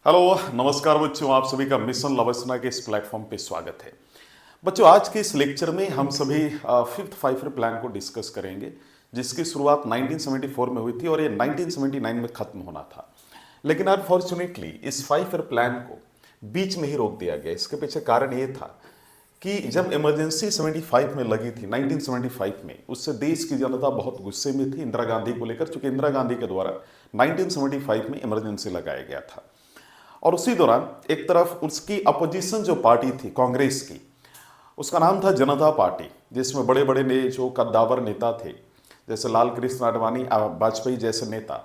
Hello नमस्कार बच्चों, आप सभी का मिशन लवसना के इस प्लेटफॉर्म पे स्वागत है। बच्चों, आज के इस लेक्चर में हम सभी फिफ्थ फाइव ईयर प्लान को डिस्कस करेंगे, जिसकी शुरुआत 1974 में हुई थी और ये 1979 में खत्म होना था। लेकिन अनफॉर्चुनेटली इस 5 ईयर प्लान को बीच में ही रोक दिया गया। इसके पीछे कारण ये था कि जब इमरजेंसी 75 में लगी थी, 1975 में, उससे देश की जनता बहुत गुस्से में थी इंदिरा गांधी को लेकर, चूंकि इंदिरा गांधी के द्वारा 1975 में इमरजेंसी लगाया गया था। और उसी दौरान एक तरफ उसकी अपोजिशन जो पार्टी थी कांग्रेस की, उसका नाम था जनता पार्टी, जिसमें बड़े बड़े जो कद्दावर नेता थे, जैसे लाल कृष्ण आडवाणी, वाजपेयी जैसे नेता,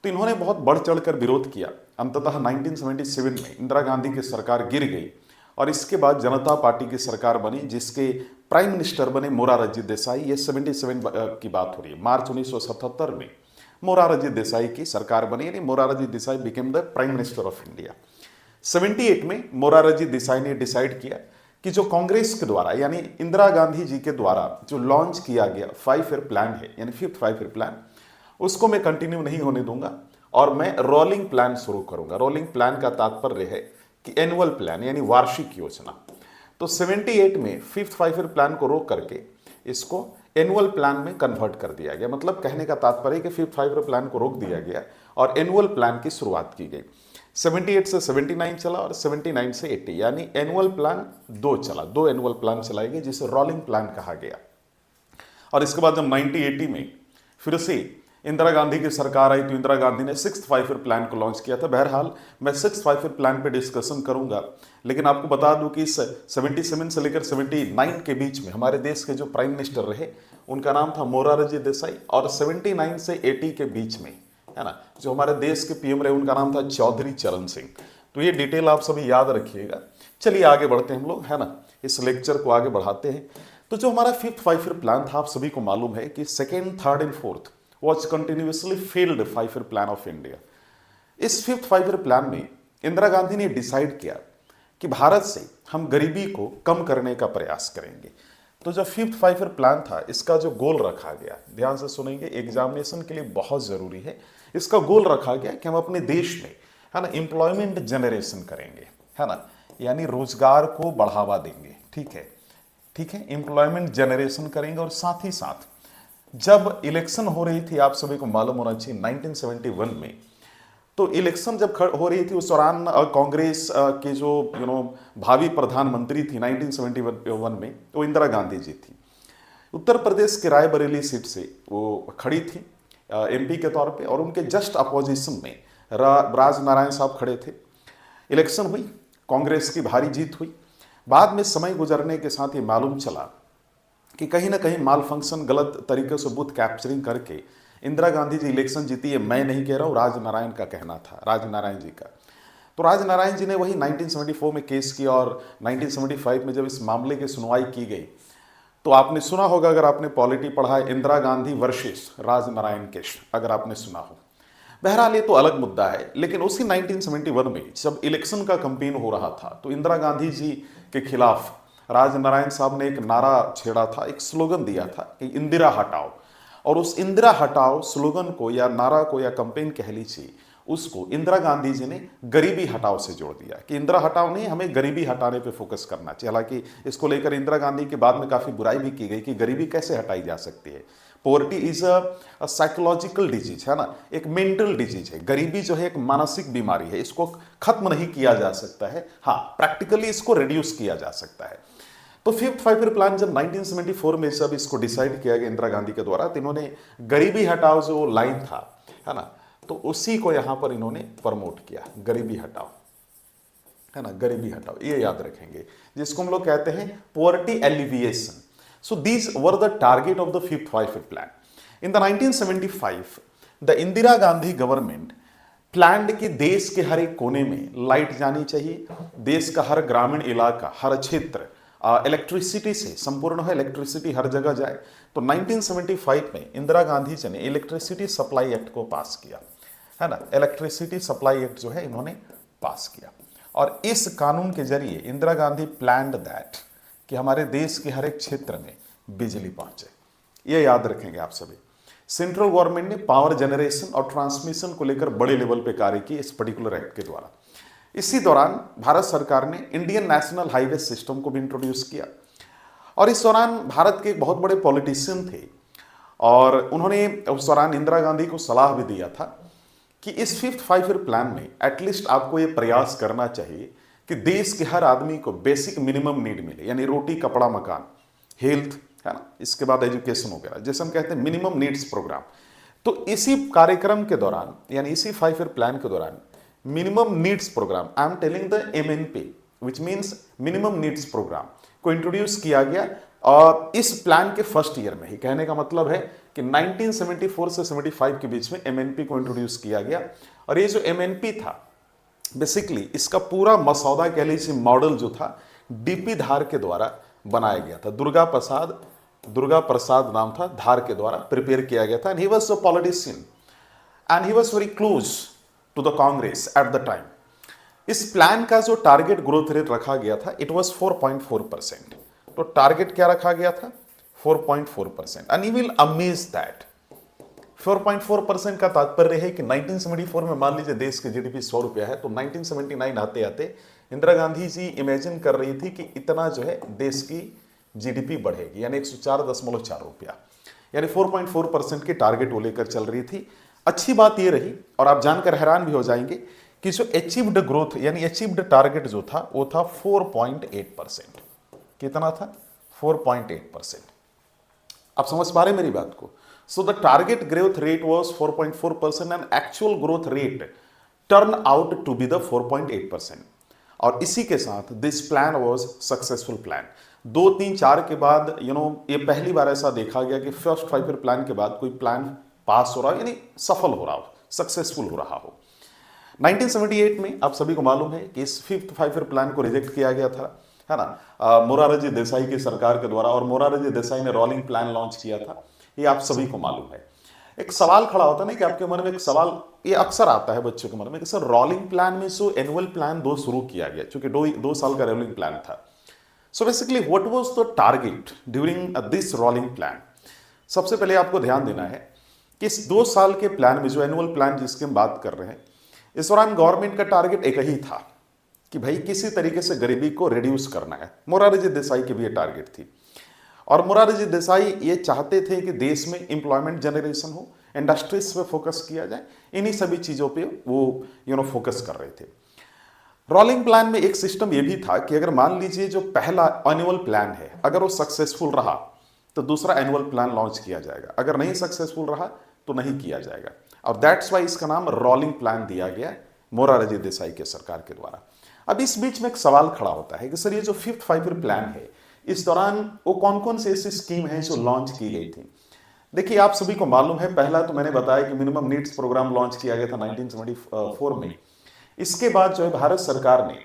तो इन्होंने बहुत बढ़ चढ़कर विरोध किया। अंततः 1977 में इंदिरा गांधी की सरकार गिर गई और इसके बाद जनता पार्टी की सरकार बनी, जिसके प्राइम मिनिस्टर बने मोरारजी देसाई। ये 77 की बात हो रही है। मार्च 1977 में मोरारजी देसाई की सरकार बनी, यानी Morarji Desai became the prime minister of India. 78 में मोरारजी देसाई ने डिसाइड किया कि जो कांग्रेस के द्वारा, यानी इंदिरा गांधी जी के द्वारा जो लॉन्च किया गया 5 ईयर प्लान है, यानी फिफ्थ 5 ईयर प्लान, उसको मैं कंटिन्यू नहीं होने दूंगा और मैं रोलिंग प्लान शुरू करूंगा। रोलिंग प्लान का तात्पर्य है कि एनुअल प्लान, यानी वार्षिक योजना। तो 78 में फिफ्थ 5 ईयर प्लान को रोक करके इसको एनुअल प्लान में कन्वर्ट कर दिया गया। मतलब कहने का तात्पर्य है कि फिफ्थ 5 ईयर प्लान को रोक दिया गया और एनुअल प्लान की शुरुआत की गई। 78 से 79 चला और 79 से 80, यानी एनुअल प्लान 2 चला, 2 एनुअल प्लान चलाए गए, जिसे रोलिंग प्लान कहा गया। और इसके बाद जब 1980 में फिर से इंदिरा गांधी की सरकार आई, तो इंदिरा गांधी ने सिक्स्थ 5 ईयर प्लान को लॉन्च किया था। बहरहाल मैं सिक्स्थ 5 ईयर प्लान पे डिस्कशन करूंगा, लेकिन आपको बता दूं कि 77 से लेकर 79 के बीच में हमारे देश के जो प्राइम मिनिस्टर रहे, उनका नाम था मोरारजी देसाई, और 79 से 80 के बीच में, है ना, जो हमारे देश के पीएम रहे, उनका नाम था चौधरी चरण सिंह। तो ये डिटेल आप सभी याद रखिएगा। चलिए आगे बढ़ते हैं हम लोग, है ना, इस लेक्चर को आगे बढ़ाते हैं। तो जो हमारा फिफ्थ 5 ईयर प्लान था, आप सभी को मालूम है कि second, third and fourth was continuously failed 5 year plan of India. इस फिफ्थ 5 ईयर प्लान में इंदिरा गांधी ने डिसाइड किया कि भारत से हम गरीबी को कम करने का प्रयास करेंगे। तो जो फिफ्थ 5 ईयर प्लान था, इसका जो गोल रखा गया, ध्यान से सुनेंगे, एग्जामिनेशन के लिए बहुत जरूरी है। इसका गोल रखा गया कि हम अपने देश में, है ना, एम्प्लॉयमेंट जनरेशन करेंगे, है ना, यानी रोजगार को बढ़ावा देंगे। ठीक है, ठीक है, एम्प्लॉयमेंट जनरेशन करेंगे। और साथ ही साथ जब इलेक्शन हो रही थी, आप सभी को मालूम होना चाहिए 1971 में, तो इलेक्शन जब हो रही थी, उस दौरान कांग्रेस के जो भावी प्रधानमंत्री थी 1971 में, वो इंदिरा गांधी जी थी। उत्तर प्रदेश के रायबरेली सीट से वो खड़ी थी एमपी के तौर पे, और उनके जस्ट अपोजिशन में राज नारायण साहब खड़े थे। इलेक्शन हुई, कांग्रेस की भारी जीत हुई। बाद में समय गुजरने के साथ ये मालूम चला कि कहीं ना कहीं माल फंक्शन, गलत तरीके से बूथ कैप्चरिंग करके इंदिरा गांधी जी इलेक्शन जीती है। मैं नहीं कह रहा हूँ, राज नारायण का कहना था, राज नारायण जी का। तो राज नारायण जी ने वही 1974 में केस किया, और 1975 में जब इस मामले की सुनवाई की गई, तो आपने सुना होगा, अगर आपने पॉलिटी पढ़ा है, इंदिरा गांधी वर्सेस राज नारायण केस, अगर आपने सुना हो। बहरहाल ये तो अलग मुद्दा है। लेकिन उसी 1971 में जब इलेक्शन का कैंपेन हो रहा था, तो इंदिरा गांधी जी के खिलाफ राज नारायण साहब ने एक नारा छेड़ा था, एक स्लोगन दिया था कि इंदिरा हटाओ। और उस इंदिरा हटाओ स्लोगन को, या नारा को, या कैंपेन कह लीजिए उसको, इंदिरा गांधी जी ने गरीबी हटाओ से जोड़ दिया कि इंदिरा हटाओ नहीं, हमें गरीबी हटाने पे फोकस करना चाहिए। हालांकि इसको लेकर इंदिरा गांधी के बाद में काफी बुराई भी की गई कि गरीबी कैसे हटाई जा सकती है। Poverty is a psychological disease, है ना, एक मेंटल डिजीज है। गरीबी जो है एक मानसिक बीमारी है, इसको खत्म नहीं किया जा सकता है, हाँ प्रैक्टिकली इसको रिड्यूस किया जा सकता है। तो फिफ्थ 5 ईयर प्लान जब 1974 में जब इसको डिसाइड किया गया इंदिरा गांधी के द्वारा, तो इन्होंने गरीबी हटाओ जो लाइन था, है ना, तो उसी को यहां पर इन्होंने प्रमोट किया, गरीबी हटाओ, है ना, गरीबी हटाओ, ये याद रखेंगे, जिसको हम लोग कहते हैं poverty alleviation. So these were the target of the fifth 5 year plan. In the 1975 the Indira Gandhi government planned कि देश के हर एक कोने में लाइट जानी चाहिए, देश का हर ग्रामीण इलाका, हर क्षेत्र इलेक्ट्रिसिटी से संपूर्ण है, इलेक्ट्रिसिटी हर जगह जाए। तो 1975 में इंदिरा गांधी जी ने इलेक्ट्रिसिटी सप्लाई एक्ट को पास किया, है ना, इलेक्ट्रिसिटी सप्लाई एक्ट जो है इन्होंने पास किया। और इस कानून के जरिए इंदिरा गांधी प्लान्ड दैट कि हमारे देश के हर एक क्षेत्र में बिजली पहुंचे। ये याद रखेंगे आप सभी। सेंट्रल गवर्नमेंट ने पावर जनरेशन और ट्रांसमिशन को लेकर बड़े लेवल पे कार्य किए इस पर्टिकुलर एक्ट के द्वारा। इसी दौरान भारत सरकार ने इंडियन नेशनल हाईवे सिस्टम को भी इंट्रोड्यूस किया। और इस दौरान भारत के एक बहुत बड़े पॉलिटिशियन थे और उन्होंने उस दौरान इंदिरा गांधी को सलाह भी दिया था कि इस फिफ्थ फाइव ईयर प्लान में एटलीस्ट आपको ये प्रयास करना चाहिए कि देश के हर आदमी को बेसिक मिनिमम नीड मिले, यानी रोटी कपड़ा मकान, हेल्थ, है ना, इसके बाद एजुकेशन वगैरह, जैसे हम कहते हैं मिनिमम नीड्स प्रोग्राम। तो इसी कार्यक्रम के दौरान, यानी इसी 5 ईयर प्लान के दौरान minimum needs programme, I am telling the MNP which means minimum needs programme को इंट्रोड्यूस किया गया। और इस प्लान के फर्स्ट ईयर में ही, कहने का मतलब है कि 1974 से 75 के बीच में MNP को इंट्रोड्यूस किया गया। और ये जो MNP था बेसिकली इसका पूरा मसौदा कह लीजिए, मॉडल जो था DP धार के द्वारा बनाया गया था। दुर्गा प्रसाद नाम था, धार के द्वारा प्रिपेयर किया गया था। And he was a politician and he was very close to the Congress at the time. इस प्लान का जो टारगेट ग्रोथ रेट रखा गया था इट वाज 4.4%। तो टारगेट क्या रखा गया था? 4.4%। And you will amaze that 4.4% का तात्पर्य है कि 1974 में मान लीजिए देश की GDP 100 रुपया है, तो 1979 आते आते इंदिरा गांधी जी इमेजिन कर रही थी कि इतना जो है देश की GDP बढ़ेगी, यानी 104.4 रुपया, यानी 4.4% के टारगेट वो लेकर चल रही थी। अच्छी बात ये रही, और आप जानकर हैरान भी हो जाएंगे कि जो अचीव्ड ग्रोथ यानी अचीव्ड टारगेट जो था वो था 4.8%। कितना था? 4.8%। आप समझ पा रहे मेरी बात को? So the target growth rate was 4.4% and actual growth rate turn out to be the 4.8%। और इसी के साथ this plan was successful plan. 2, 3, 4 के बाद ये पहली बार ऐसा देखा गया कि फर्स्ट 5 ईयर प्लान के बाद कोई प्लान पास हो रहा हो, यानी सफल हो रहा हो, सक्सेसफुल हो रहा हो। 1978 में आप सभी को मालूम है कि इस फिफ्थ 5 ईयर प्लान को रिजेक्ट किया गया था, है ना, मोरारजी देसाई की सरकार के द्वारा। और मोरारजी देसाई ने रोलिंग प्लान लॉन्च किया था, ये आप सभी को मालूम है। एक सवाल खड़ा होता है ना कि आपके मन में एक सवाल ये अक्सर आता है बच्चों के मन में कि सर रोलिंग प्लान में सो एनुअल प्लान 2 शुरू किया गया, क्योंकि 2 साल का रोलिंग प्लान था। So basically what was the target during this rolling plan? सबसे पहले आपको ध्यान देना है कि इस 2 साल के प्लान में, जो एनुअल प्लान जिसकी हम बात कर रहे हैं, इस दौरान गवर्नमेंट का टारगेट एक ही था कि भाई किसी तरीके से गरीबी को रिड्यूस करना है। मोरारजी देसाई की भी ये टारगेट थी। और मोरारजी देसाई ये चाहते थे कि देश में एम्प्लॉयमेंट जनरेशन हो, इंडस्ट्रीज पे फोकस किया जाए, इन्हीं सभी चीज़ों पे वो फोकस कर रहे थे। रोलिंग प्लान में एक सिस्टम ये भी था कि अगर मान लीजिए जो पहला एनुअल प्लान है अगर वो सक्सेसफुल रहा तो दूसरा एनुअल प्लान लॉन्च किया जाएगा, अगर नहीं सक्सेसफुल रहा तो नहीं किया जाएगा। और दैट्स वाई इसका नाम रोलिंग प्लान दिया गया मोरारजी देसाई के सरकार के द्वारा। अब इस बीच में एक सवाल खड़ा होता है कि सर ये जो फिफ्थ 5 ईयर प्लान है, इस दौरान वो कौन कौन से ऐसी स्कीम है जो लॉन्च की गई थी? देखिए आप सभी को मालूम है, पहला तो मैंने बताया कि मिनिमम नीड्स प्रोग्राम लॉन्च किया गया था 1974 में। इसके बाद जो है भारत सरकार ने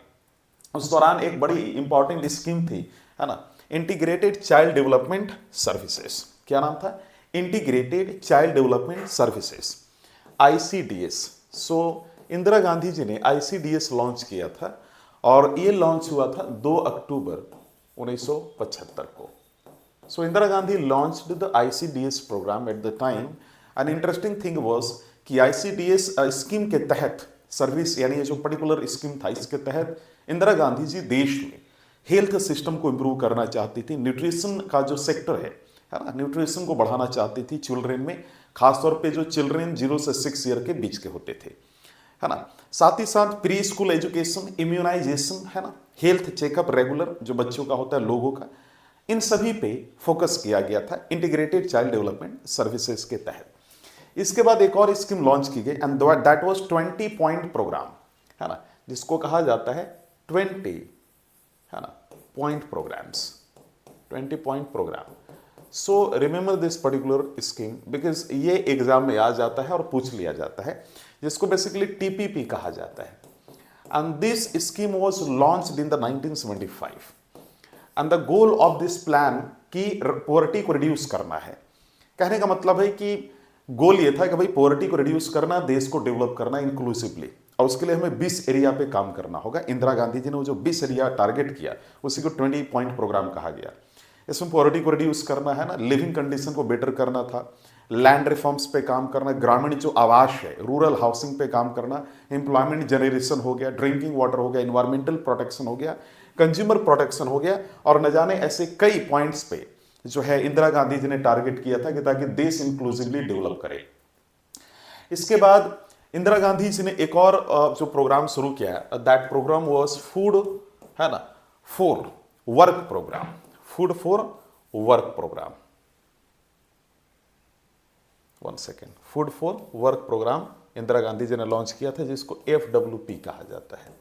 उस दौरान एक बड़ी इंपॉर्टेंट स्कीम थी, है ना, इंटीग्रेटेड चाइल्ड डेवलपमेंट सर्विसेज। क्या नाम था? Integrated child development services, ICDS। सो इंदिरा गांधी जी ने ICDS लॉन्च किया था और ये लॉन्च हुआ था 2 अक्टूबर 1975 को। So Indira Gandhi launched the ICDS programme at the time. An interesting thing was कि ICDS स्कीम के तहत सर्विस, यानी ये जो पर्टिकुलर स्कीम था, इसके तहत इंदिरा गांधी जी देश में हेल्थ सिस्टम को इंप्रूव करना चाहती थी। न्यूट्रिशन का जो सेक्टर है ना, न्यूट्रिशन को बढ़ाना चाहती थी चिल्ड्रेन में, खासतौर पे जो चिल्ड्रेन 0 से 6 ईयर के बीच के होते थे, है ना। साथ ही साथ प्री स्कूल एजुकेशन, इम्यूनाइजेशन, है ना, हेल्थ चेकअप रेगुलर जो बच्चों का होता है, लोगों का, इन सभी पे फोकस किया गया था इंटीग्रेटेड चाइल्ड डेवलपमेंट सर्विसेज के तहत। इसके बाद एक और स्कीम लॉन्च की गई and that was 20 point programme, है ना, जिसको कहा जाता है 20, है ना, point programmes, 20 point programme. So remember this particular scheme because ये एग्जाम में आ जाता है और पूछ लिया जाता है, जिसको बेसिकली TPP कहा जाता है। And this scheme was launched in the 1975 and the goal of this plan की पॉवर्टी को रिड्यूस करना है। कहने का मतलब है कि गोल ये था कि भाई पॉवर्टी को रिड्यूस करना, देश को डेवलप करना इंक्लूसिवली, और उसके लिए हमें 20 एरिया पे काम करना होगा। इंदिरा गांधी जी ने वो जो 20 एरिया टारगेट किया उसी को 20 पॉइंट प्रोग्राम कहा गया। इसमें पॉवर्टी को रिड्यूस करना है ना, लिविंग कंडीशन को बेटर करना था, लैंड रिफॉर्म्स पे काम करना, ग्रामीण जो आवास है, रूरल हाउसिंग पे काम करना, एम्प्लॉयमेंट जनरेशन हो गया, ड्रिंकिंग वाटर हो गया, इन्वायरमेंटल प्रोटेक्शन हो गया, कंज्यूमर प्रोटेक्शन हो गया, और न जाने ऐसे कई पॉइंट्स पे जो है इंदिरा गांधी जी ने टारगेट किया था कि ताकि देश इंक्लूसिवली डेवलप करे। इसके बाद इंदिरा गांधी जी ने एक और जो प्रोग्राम शुरू किया, दैट प्रोग्राम वाज फूड, है ना, for work programme, food for work programme, one second, food for work programme Indira Gandhi ji ने लॉन्च किया था, जिसको FWP कहा जाता है,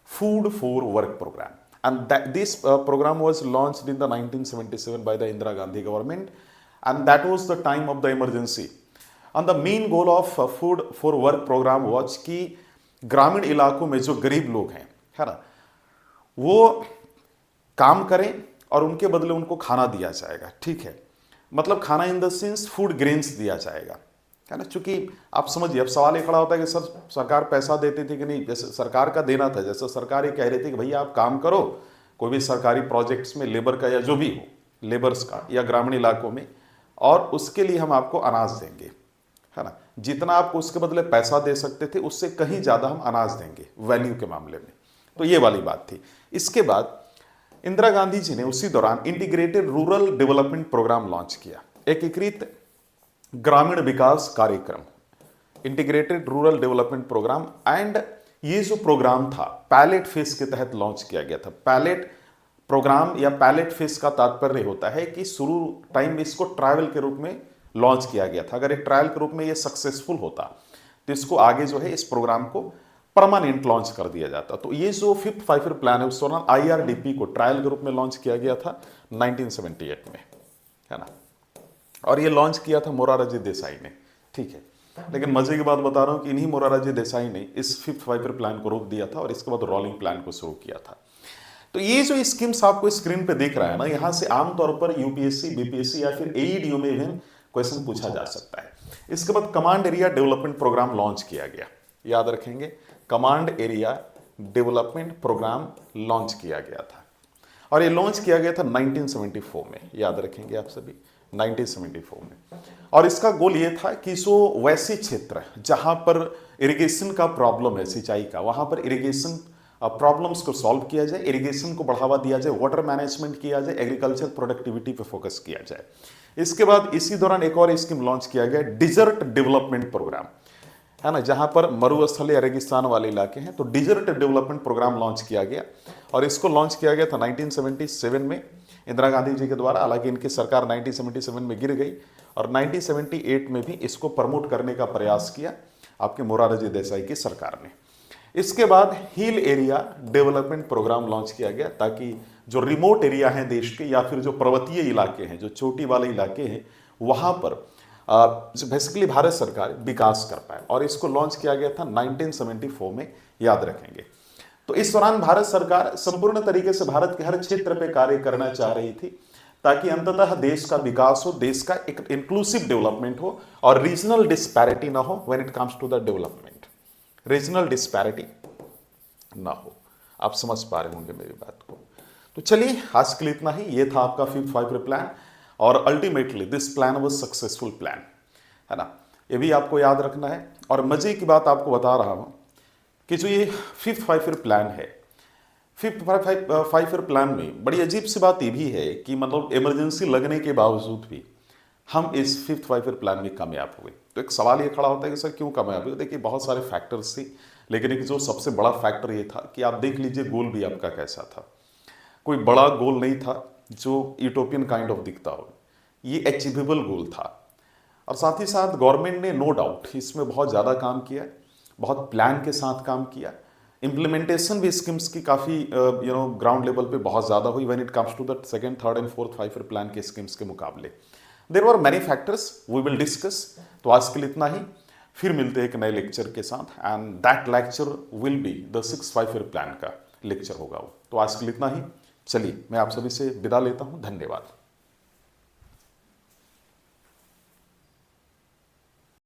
food for work programme. And this program was launched in the 1977 by the Indira Gandhi government, and that was the time of the emergency. And the main goal of food for work program was कि ग्रामीण इलाकों में जो गरीब लोग हैं, है ना, वो काम करें और उनके बदले उनको खाना दिया जाएगा। ठीक है, मतलब खाना in the sense food grains दिया जाएगा, है ना। चूंकि आप समझिए, अब सवाल ये खड़ा होता है कि सर सरकार पैसा देती थी कि नहीं। जैसे सरकार का देना था, जैसे सरकार ये कह रही थी कि भैया आप काम करो कोई भी सरकारी प्रोजेक्ट्स में, लेबर का या जो भी हो, लेबर्स का या ग्रामीण इलाकों में, और उसके लिए हम आपको अनाज देंगे, है ना। जितना आपको उसके बदले पैसा दे सकते थे उससे कहीं ज़्यादा हम अनाज देंगे वैल्यू के मामले में। तो ये वाली बात थी। इसके बाद इंदिरा गांधी जी ने उसी दौरान integrated rural development programme launch किया, एकीकृत ग्रामीण विकास कार्यक्रम, integrated rural development programme. And ये जो प्रोग्राम था पैलेट फेज के तहत लॉन्च किया गया था। पैलेट प्रोग्राम या पैलेट फेज का तात्पर्य होता है कि शुरू टाइम में इसको ट्रायल के रूप में लॉन्च किया गया था। अगर एक ट्रायल के रूप में ये सक्सेसफुल होता तो इसको आगे जो है इस प्रोग्राम को परमानेंट लॉन्च कर दिया जाता। तो ये जो 5th 5-year प्लान है उस दौरान IRDP को ट्रायल के रूप में लॉन्च किया गया था 1978 में, है ना। और ये लॉन्च किया था मोरारजी देसाई ने। ठीक है, लेकिन मजे की बात बता रहा हूं कि इन्हीं मोरारजी देसाई ने इस 5th 5-year प्लान को रोक दिया था और इसके बाद रोलिंग प्लान को शुरू किया था। तो ये जो स्कीम्स आपको स्क्रीन पे दिख रहा है ना, यहां से आमतौर पर UPSC, BPSC या फिर AEDO में इवन क्वेश्चन पूछा जा सकता है। इसके बाद command area development programme launch किया गया, याद रखेंगे, command area development programme launch किया गया था, और ये लॉन्च किया गया था 1974 में, याद रखेंगे आप सभी, 1974 में। और इसका गोल ये था कि जो वैसे क्षेत्र जहां पर इरिगेशन का प्रॉब्लम है, सिंचाई का, वहां पर इरिगेशन प्रॉब्लम्स को सॉल्व किया जाए, इरिगेशन को बढ़ावा दिया जाए, वाटर मैनेजमेंट किया जाए, एग्रीकल्चर प्रोडक्टिविटी पे फोकस किया जाए। इसके बाद इसी दौरान एक और स्कीम लॉन्च किया गया, डिजर्ट डेवलपमेंट प्रोग्राम, है ना, जहां पर मरुस्थल या रेगिस्तान वाले इलाके हैं, तो डिजर्ट डेवलपमेंट प्रोग्राम लॉन्च किया गया। और इसको लॉन्च किया गया था 1977 में इंदिरा गांधी जी के द्वारा। हालांकि इनकी सरकार 1977 में गिर गई और 1978 में भी इसको प्रमोट करने का प्रयास किया आपके मोरारजी देसाई की सरकार ने। इसके बाद hill area development programme launch किया गया, ताकि जो रिमोट एरिया हैं देश के या फिर जो पर्वतीय इलाके हैं, जो चोटी वाले इलाके हैं, वहां पर बेसिकली भारत सरकार विकास कर पाए। और इसको लॉन्च किया गया था 1974 में, याद रखेंगे। तो इस दौरान भारत सरकार संपूर्ण तरीके से भारत के हर क्षेत्र पे कार्य करना चाह रही थी, ताकि अंततः देश का विकास हो, देश का एक इंक्लूसिव डेवलपमेंट हो और रीजनल डिस्पैरिटी ना हो when it comes to the development, regional disparity ना हो। आप समझ पा रहे होंगे मेरी बात को। तो चलिए, आज के लिए इतना ही। ये था आपका 5th 5-year प्लान, और ultimately this plan was successful plan, है ना। ये भी आपको याद रखना है। और मजे की बात आपको बता रहा हूं कि जो ये 5th 5-year प्लान है, 5th 5-year प्लान में बड़ी अजीब सी बात ये भी है कि मतलब इमरजेंसी लगने के बावजूद भी हम इस 5th 5-year प्लान में कामयाब हुए। तो एक सवाल ये खड़ा होता है कि सर क्यों कामयाब हुए। देखिए, बहुत सारे फैक्टर्स थे, लेकिन एक जो सबसे बड़ा फैक्टर ये था कि आप देख लीजिए गोल भी आपका कैसा था। कोई बड़ा गोल नहीं था जो यूटोपियन काइंड ऑफ दिखता हो, ये अचीवेबल गोल था। और साथ ही साथ गवर्नमेंट ने नो डाउट इसमें बहुत ज़्यादा काम किया, बहुत प्लान के साथ काम किया। इम्प्लीमेंटेशन भी स्कीम्स की काफ़ी ग्राउंड लेवल पे बहुत ज़्यादा हुई when it comes to the 2nd, 3rd and 4th 5-year plan के स्कीम्स के मुकाबले। There were many factors, we will discuss. तो आज के लिए इतना ही, फिर मिलते हैं एक नए लेक्चर के साथ, and that lecture will be the 6th 5-year plan का लेक्चर होगा वो। तो आज के लिए इतना ही। चलिए, मैं आप सभी से विदा लेता हूँ। धन्यवाद।